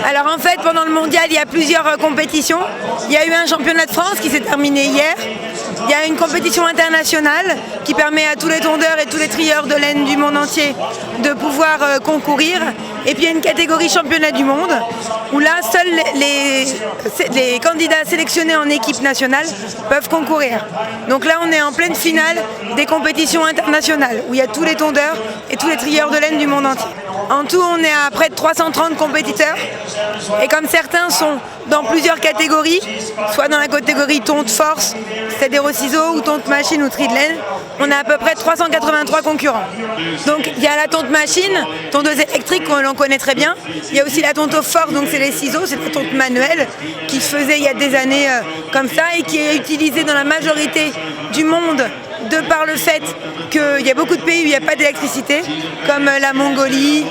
Alors en fait, pendant le mondial, il y a plusieurs compétitions. Il y a eu un championnat de France qui s'est terminé hier. Il y a une compétition internationale qui permet à tous les tondeurs et tous les trieurs de laine du monde entier de pouvoir concourir. Et puis il y a une catégorie championnat du monde où là, seuls les candidats sélectionnés en équipe nationale peuvent concourir. Donc là, on est en pleine finale des compétitions internationales où il y a tous les tondeurs et tous les trieurs de laine du monde entier. En tout, on est à près de 330 compétiteurs. Et comme certains sont dans plusieurs catégories, soit dans la catégorie tonte force, c'est-à-dire au ciseau, ou tonte machine ou tri de laine, on a à peu près 383 concurrents. Donc il y a la tonte machine, tondeuse électrique que l'on connaît très bien. Il y a aussi la tonte force, donc c'est les ciseaux, c'est la tonte manuelle qui se faisait il y a des années comme ça et qui est utilisée dans la majorité du monde de par le fait qu'il y a beaucoup de pays où il n'y a pas d'électricité, comme la Mongolie,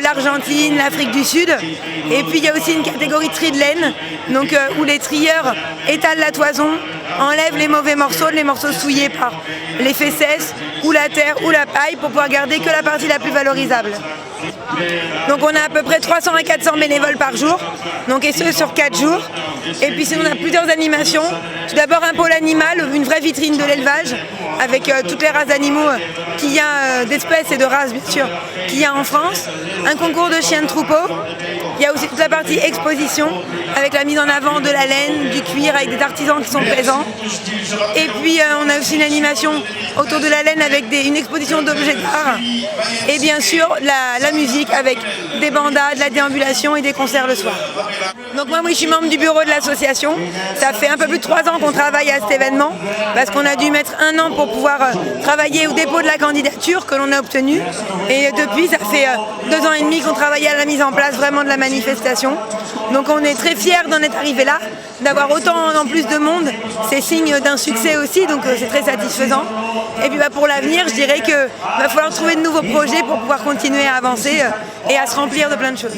l'Argentine, l'Afrique du Sud. Et puis il y a aussi une catégorie tri de laine, donc, où les trieurs étalent la toison, enlèvent les mauvais morceaux, les morceaux souillés par les fesses ou la terre ou la paille pour pouvoir garder que la partie la plus valorisable. Donc on a à peu près 300 à 400 bénévoles par jour, donc, et ce sur 4 jours. Et puis sinon on a plusieurs animations. Tout d'abord un pôle animal, une vraie vitrine de l'élevage avec toutes les races d'animaux qu'il y a, d'espèces et de races bien sûr, qu'il y a en France. Un concours de chiens de troupeau. Il y a aussi toute la partie exposition avec la mise en avant de la laine, du cuir avec des artisans qui sont présents. Et puis on a aussi une animation autour de la laine avec une exposition d'objets d'art. Et bien sûr la musique avec des bandas, de la déambulation et des concerts le soir. Donc moi je suis membre du bureau de l'association. Ça fait un peu plus de 3 ans qu'on travaille à cet événement parce qu'on a dû mettre 1 an pour pouvoir travailler au dépôt de la candidature que l'on a obtenue. Et depuis ça fait 2 ans et demi qu'on travaille à la mise en place vraiment de la manifestation. Donc on est très fiers d'en être arrivé là, d'avoir autant en plus de monde. C'est signe d'un succès aussi, donc c'est très satisfaisant. Et puis pour l'avenir, je dirais qu'il va falloir trouver de nouveaux projets pour pouvoir continuer à avancer et à se remplir de plein de choses.